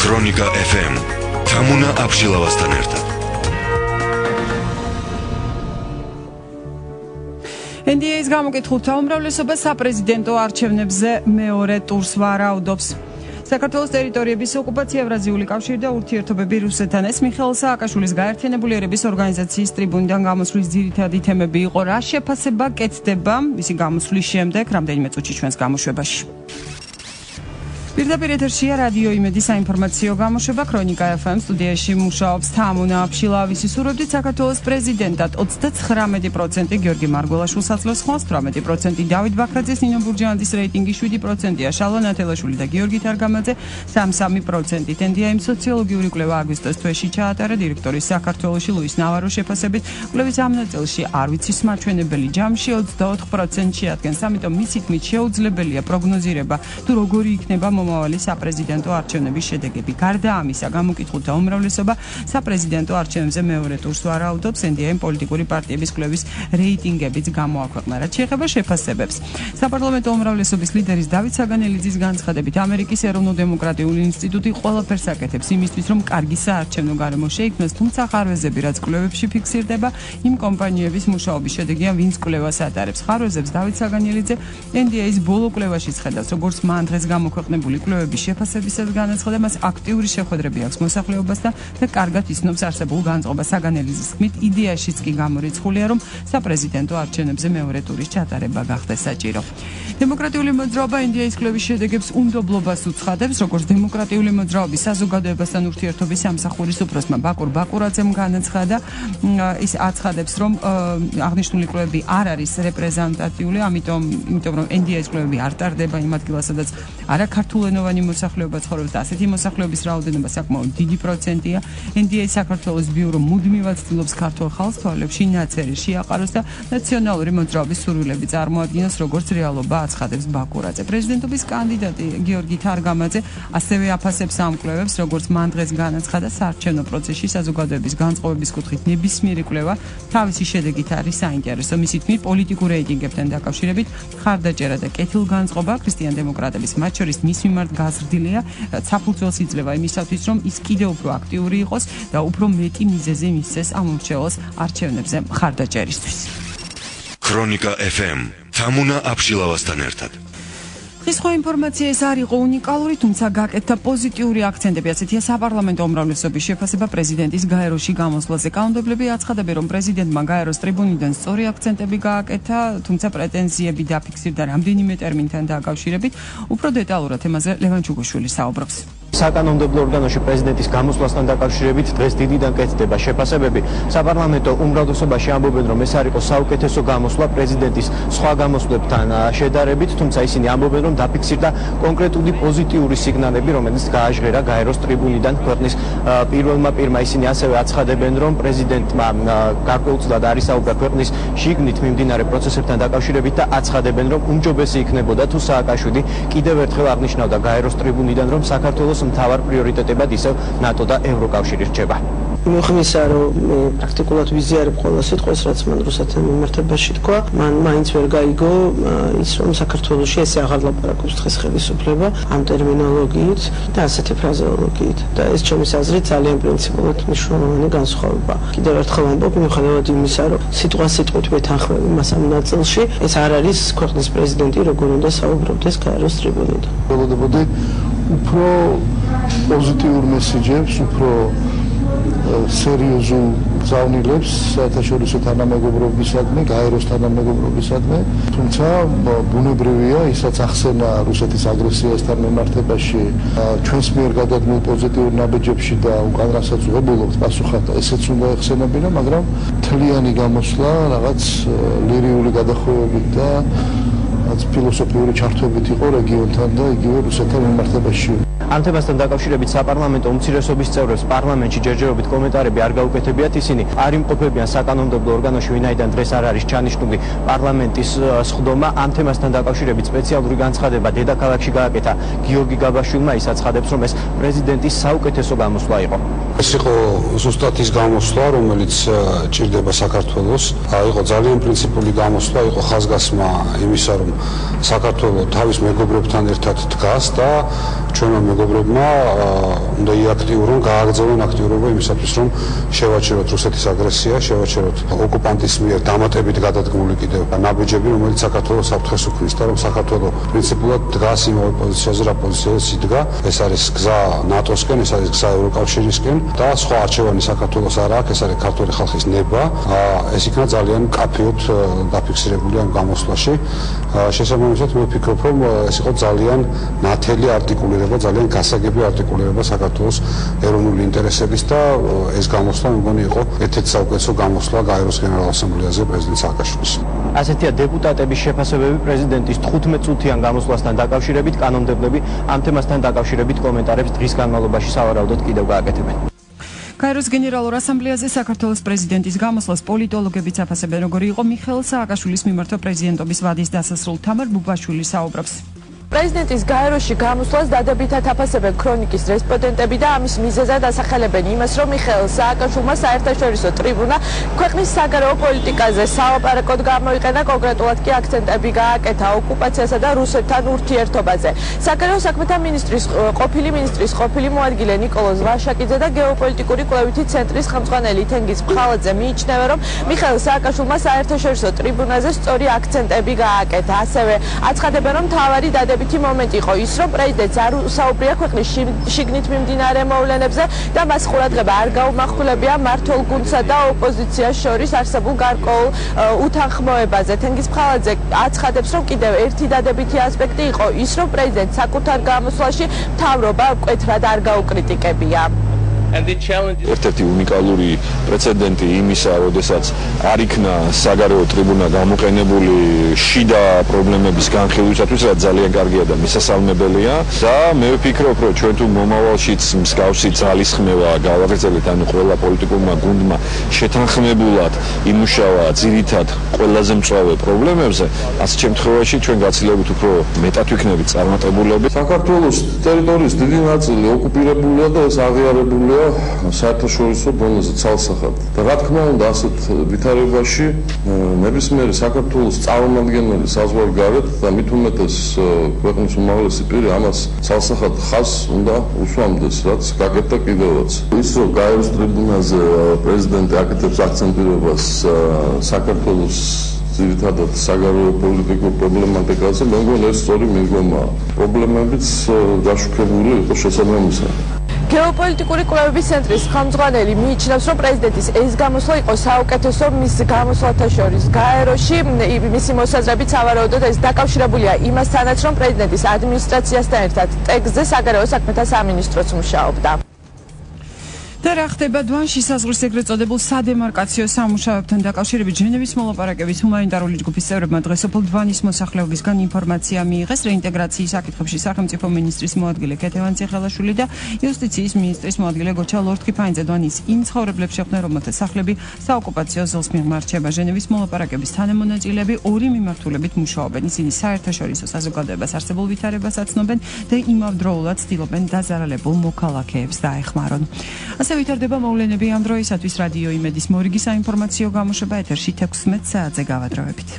ქრონიკა FM თამუნა აბშილავასთან ერთად. NDA-ის გამოკითხულთა უმრავლესობა საპრეზიდენტო არჩევნებზე მეორე ტურს ვარაუდობს. საქართველოს ტერიტორიების ოკუპაცია, ევრაზიული კავშირი და ურთიერთობები რუსეთთან. ეს მიხეილ სააკაშვილის გაერთიანებული ერების ორგანიზაციის ტრიბუნიდან გამოსვლის ძირითადი თემები იყო. რა შეფასება კეთდება მისი გამოსვლის შემდეგ, რამდენიმე წუთში ჩვენს გამოშვებაში. პირდაპირ ეთერშია რადიო იმედი საინფორმაციო გამოშვება ქრონიკა FM სტუდიაში მუშაობს თამუნა აბშილავისი. სურვებდით საქართველოს პრეზიდენტად 39% გიორგი მარგველაშვილს აძლევს ხმას, 18% დავით ბაქრაძეს, ნინო ბურჯანაძის რეიტინგი 7%-ია, შალვა ნათელაშვილი და გიორგი თარგამაძე 3%. NDA-იმ სოციოლოგიური კვლევა აგვისტოს თვეში ჩაატარა დირექტორის საქართველოში ლუის ნავაროს შეფასებით. კვლევის ამ ნაწილში არ ვიცის მაჩვენებელი ჯამში 24% შეადგენს, ამიტომ მისი თქმით შეუძლებელია პროგნოზირება თუ როგორი იქნება მომავალი საპრეზიდენტო არჩევნების შედეგები. გარდა ამისა, გამოკითხულთა უმრავლესობა საპრეზიდენტო არჩევნებზე მეორე ტურს ვარაუდობს. NDA-იმ პოლიტიკური პარტიების კვლევის რეიტინგებიც გამოაქვეყნა. რაც შეეხება შეფასებებს, საპარლამენტო უმრავლესობის ლიდერის დავით საგანელიძის განცხადებით, ამერიკის ეროვნულ-დემოკრატიული ინსტიტუტი ყველაფერს აკეთებს იმისთვის, რომ კარგი საარჩევნო გარემო შეიქმნას, თუმცა ხარვეზები, რაც კვლევებში ფიქსირდება, იმ კომპანიების მუშაობის შედეგია, ვინც კვლევას ატარებს. ხარვეზებს დავით საგანელიძე NDA-ის ბოლო კვლევაში ხედავს, როგორც მან დღეს გამოქვეყნებული კვლევების შეფასებისას განაცხადა, მას აქტიური შეხვედრები აქვს მოსახლეობასთან და კარგად იცნობს არსებულ განწყობას. საგანელიძის თქმით, იდეაშიც კი გამორიცხულია, რომ საპრეზიდენტო არჩევნებზე მეორე ტურის ჩატარება გახდეს საჭირო. დემოკრატიული მოძრაობა NDA-ის კვლევის შედეგებს უნდობლობას უცხადებს, როგორც დემოკრატიული მოძრაობის საზოგადოებასთან ურთიერთობის სამსახურის უფროსმა ბაკურ ბაკურაძემ განაცხადა, ის აცხადებს, რომ აღნიშნული კვლევები არ არის რეპრეზენტატიული, ამიტომ რომ NDA-ის კვლევები არ ტარდება იმ ადგილას, სადაც არაქართულენოვანი მოსახლეობა ცხოვრობს და ასეთი მოსახლეობის რაოდენობა საკმაოდ დიდი პროცენტია. NDA საქართველოს ბიურო მუდმივად ცდილობს ქართულ ხალხს თვალებში ნაცერი შეაყაროს და ნაციონალური მოძრაობის სურვილები წარმოადგინოს, როგორც რეალობა აცხადებს ბაკურაძე. პრეზიდენტობის კანდიდატი გიორგი თარგამაძე ასევე აფასებს ამ კვლევებს, როგორც მან დღეს განაცხადა, საარჩევნო პროცესში საზოგადოების განწყობების კუთხით ნებისმიერი კვლევა თავისი შედეგით არის საინტერესო. მისი თქმით, პოლიტიკურ რეიტინგებთან დაკავშირებით ხარდაჭერა და კეთილგანწყობა ქრისტიან-დემოკრატების მათ შორის მის მიმართ გაზრდილია, რაც საფუძველს იძლევა იმისათვის, რომ ის კიდევ უფრო აქტიური იყოს და უფრო მეტი მიზეზი მისცეს ამ უმრჩეველს არჩევნებზე მხარდაჭერისთვის. ქრონიკა FM თამუნა აბშილავასთან ერთად. ის ხო ინფორმაცია ეს არ იყო უნიკალური, თუმცა გაკეთდა პოზიტიური აქცენტები. ასეთია საპარლამენტო უმრავლესობის შეფასება პრეზიდენტის გაეროში გამოსვლაზე. კანონმდებლები აცხადებენ, რომ პრეზიდენტმა გაეროს ტრიბუნიდან სწორი აქცენტები გააკეთა, თუმცა პრეტენზიები დაფიქსირდა რამდენიმე ტერმინთან დაკავშირებით. უფრო დეტალურად ემაზე ლევან ჩუგოშვილი საუბრობს. საკანონმდებლო ორგანოში პრეზიდენტის გამოსვლასთან დაკავშირებით დღეს დიდიდან კეთდება შეფასებები. საპარლამენტო უმრავლესობაში ამბობენ, რომ ეს არ იყო საუკეთესო გამოსვლა პრეზიდენტის სხვა გამოსვლებთან შედარებით, თუმცა ისინი ამბობენ, რომ დაფიქსირდა კონკრეტული პოზიტიური სიგნალები, რომელიც გააჟღერა გაეროს ტრიბუნიდან ქვეყნის პირველმა პირმა. ისინი ასევე აცხადებენ, რომ პრეზიდენტმა გარკვეულწილად არ ისაუბრა ქვეყნის შიგნით მიმდინარე პროცესებთან დაკავშირებით და აცხადებენ, რომ უმჯობესი იქნებოდა თუ სააკაშვილი კიდევ ერთხელ აღნიშნავდა გაეროს ტრიბუნიდან, რომ საქართველოს მთავარ პრიორიტეტებად ისევ ნატო და ევროკავშირი რჩება. მიხმისა, რომ პრაქტიკულად ვიზიარებ ყველა სიტყვას, რაც მან რუსეთთან მიმართებაში თქვა, მან მაინც ვერ გაიგო ის, რომ საქართველოში ესე აღარ ლაპარაკობს დღეს ხელისუფლება ამ ტერმინოლოგიით და ასეთი ფრაზეოლოგიით. და ეს ჩემის აზრით ძალიან პრინციპულად მნიშვნელოვანი განსხვავება. კიდევ ერთხელ ამბობ, მიუხედავად იმისა, რომ სიტყვით ვეთანხმები მას ამ ნაწილში, ეს არ არის ქვეყნის პრეზიდენტი, როგორ უნდა საუბრობდეს გაეროს ტრიბუნიდან. ველოდებოდი უფრო პოზიტიურ მესიჯებს, უფრო სერიოზულ გზავნილებს საერთაშორისო თანამეგობრობისადმი, გაეროს თანამეგობრობისადმი, თუმცა ბუნებრივია, ისაც ახსენა რუსეთის აგრესიასთან მიმართებაში ჩვენს მიერ გადადგმულ პოზიტიურ ნაბიჯებში და უკან რასაც ვღებულობთ პასუხად, ესეც უნდა ეხსენებინა, მაგრამ მთლიანი გამოსვლა რაღაც ლირიული გადახვევებით და ფილოსოფიური ჩართვებით იყო რეგიონთან და იგივე რუსეთთან მიმართებაში. ამ თემასთან დაკავშირებით საპარლამენტო უმცირესობის წევრებს პარლამენტში ჯერჯერობით კომენტარები არ გაუკეთებიათ. ისინი არ იმყოფებიან საკანონმდებლო ორგანოში, ვინაიდან დღეს არ არის ჩანიშნული პარლამენტის სხდომა. ამ თემასთან დაკავშირებით სპეციალური განცხადება დედაქალაქში გააკეთა გიორგი გაბაშვილმა. ის აცხადებს, რომ ეს პრეზიდენტის საუკეთესო გამოსვლა იყო. ეს იყო ზუსტად ის გამოსვლა, რომელიც ჭირდება საქართველოს. იყო ძალიან პრინციპული გამოსვლა, იყო ხაზგასმა იმისა, რომ საქართველოს თავის მეგობრებთან ერთად დგას და ჩვენმა მეგობრებმა უნდა იაქტიურონ, გააგრძელონ აქტიურობა იმისათვის, რომ შევაჩეროთ რუსეთის აგრესია, შევაჩეროთ ოკუპანტის მიერ დამატებით გადადგმული კიდევ ნაბიჯები, რომელიც საქართველოს საფრთხეს უქმნის და რომ საქართველოს პრინციპულად დგას იმავე პოზიციაზე, რა პოზიციაზეც იდგა. ეს არის გზა ნატოსკენ, ეს არის გზა ევროკავშირისკენ და სხვა არჩევანი საქართველოს არ აქვს, ეს არის ქართული ხალხის ნება. ეს იქნა ძალიან კაფეოდ დაფიქსირებული ამ გამოსვლაში. შესაბამისად, მე ვფიქრობ, რომ ეს იყო ძალიან ნათელი არტიკულირება, ძალიან გასაგები არტიკულირება საქართველოს ეროვნული ინტერესების და ეს გამოსვლა მგონი იყო ერთ-ერთი საუკეთესო გამოსვლა გაეროს გენერალურ ასამბლეაზე პრეზიდენტ სააკაშვილის. ასეთია დეპუტატების შეფასებები პრეზიდენტის 15 წუთიან გამოსვლასთან დაკავშირებით. კანონმდებლები ამ თემასთან დაკავშირებით კომენტარებს დღის განმავლობაში სავარაუდოდ კიდევ გააკეთებენ. გაეროს გენერალურ ასამბლეაზე საქართველოს პრეზიდენტის გამოსვლას პოლიტოლოგებიც აფასებენ, როგორი იყო მიხეილ სააკაშვილის მიმართვა პრეზიდენტობის ვადის დასასრულ თამარ ბუბაშვილი საუბრობს. პრეზიდენტის გაეროში გამოსვლას დადებითად აფასებენ ქრონიკის რესპონდენტები და ამის მიზეზად ასახელებენ იმას, რომ მიხეილ სააკაშვილმა საერთაშორისო ტრიბუნა ქვეყნის საგარეო პოლიტიკაზე სალაპარაკოდ გამოიყენა, კონკრეტულად კი აქცენტები გააკეთა ოკუპაციასა და რუსეთთან ურთიერთობაზე. საგარეო საქმეთა ყოფილი მინისტრის ყოფილი მოადგილე ნიკოლოზ ვაშაკიძე და გეოპოლიტიკური კვლევითი ცენტრის ხელმძღვანელი თენგიზ ფხალაძე მიიჩნევენ, რომ მიხეილ სააკაშვილმა საერთაშორისო ტრიბუნაზე სწორი აქცენტები გააკეთა. ასევე აცხადებენ, რომ მთავარი დადებითი მომენტი იყო ის, რომ პრეზიდენტს არ საუბრია ქვეყნის შიგნით მიმდინარე მოვლენებზე და მას ყურადღება არ გაუმახვილებია მმართველ გუნდსა და ოპოზიციას შორის არსებულ გარკვეულ უთანხმოებაზე. თენგიზ ფხალაძე აცხადებს, რომ კიდევ ერთი დადებითი ასპექტი იყო ის, რომ პრეზიდენტს საკუთარ გამოსვლაში მთავრობა მკვეთრად არ გაუკრიტიკებია. ერთ-ერთი უნიკალური პრეცედენტი იმისა, როდესაც არ იქნა საგარეო ტრიბუნა გამოყენებული შიდა პრობლემების განხილვისათვის, რაც ძალიან კარგია და მისასალმებელია და მე ვფიქრობ, რომ ჩვენ თუ მომავალშიც მსგავსი ძალისხმევა გავაგრძელებთ, ანუ ყველა პოლიტიკურმა გუნდმა შეთანხმებულად იმუშავა ძირითად ყველაზე მწვავე პრობლემებზე, ასეთ შემთხვევაში ჩვენ გაცილებით უფრო მეტად ვიქნებით წარმატებულები. საქართველოს ტერიტორიის დიდი ნაწილი ოკუპირებულია და ეს აღიარებულია საერთაშორისო დონეზე ცალსახად. და რა თქმა უნდა, ასეთ ვითარებაში ნებისმიერი საქართველოს წარმომადგენელი საზღვარგარეთ და მით უმეტეს ქვეყნის უმაღლესი პირი ამას ცალსახად ხაზს უნდა უსვამდეს, რაც გაკეთდა კიდევაც. ის რომ გაეროს ტრიბუნაზე პრეზიდენტი აკეთებს აქცენტირებას საქართველოს ძირითადად საგარეო პოლიტიკურ პრობლემატიკაზე, მე მგონი ეს სწორი მიდგომაა. პრობლემებიც გაშუქებული იყო შესაბამისად. გეოპოლიტიკური კვლევების ცენტრის ხელმძღვანელი მიიჩნევს, რომ პრეზიდენტის ეს გამოსვლა იყო საუკეთესო მის გამოსვლათა შორის. გაეროში მისი მოსაზრებით სავარაუდოდ ეს დაკავშირებულია იმასთანაც, რომ პრეზიდენტის ადმინისტრაციასთან ერთად ტექსტზე საგარეო საქმეთა სამინისტროც მუშაობდა. და რა ხდება დვანში საზღვრის ეგრეთ წოდებულ სადემარკაციო სამუშაოებთან დაკავშირებით ჟენევის მოლაპარაკების ჰუმანიტარული ჯგუფის წევრებმა დღეს სოფელ დვანის მოსახლეობისგან ინფორმაცია მიიღეს რეინტეგრაციის საკითხებში სახელმწიფო მინისტრის მოადგილე ქეთევან ციხელაშვილი და იუსტიციის მინისტრის მოადგილე გოჩა ლორთქიფანიძე. დვანის იმ ცხოვრებლებს შეხვდნენ, რომელთა სახლები საოკუპაციო ზოლს მიღმარჩება. ჟენევის მოლაპარაკების თანამონაწილეები ორი მიმართულებით მუშაობენ. ისინი საერთაშორისო საზოგადოებას არსებულ ვითარებას აცნობენ და იმავდროულად ცდილობენ დაზარალებულ მოქალაქეებს დაეხმარონ. ასე ვითარდება მოვლენები ამ დროისათვის. რადიო იმედის მორიგი საინფორმაციო გამოშვება ეთერში 16 საათზე გავადროებით.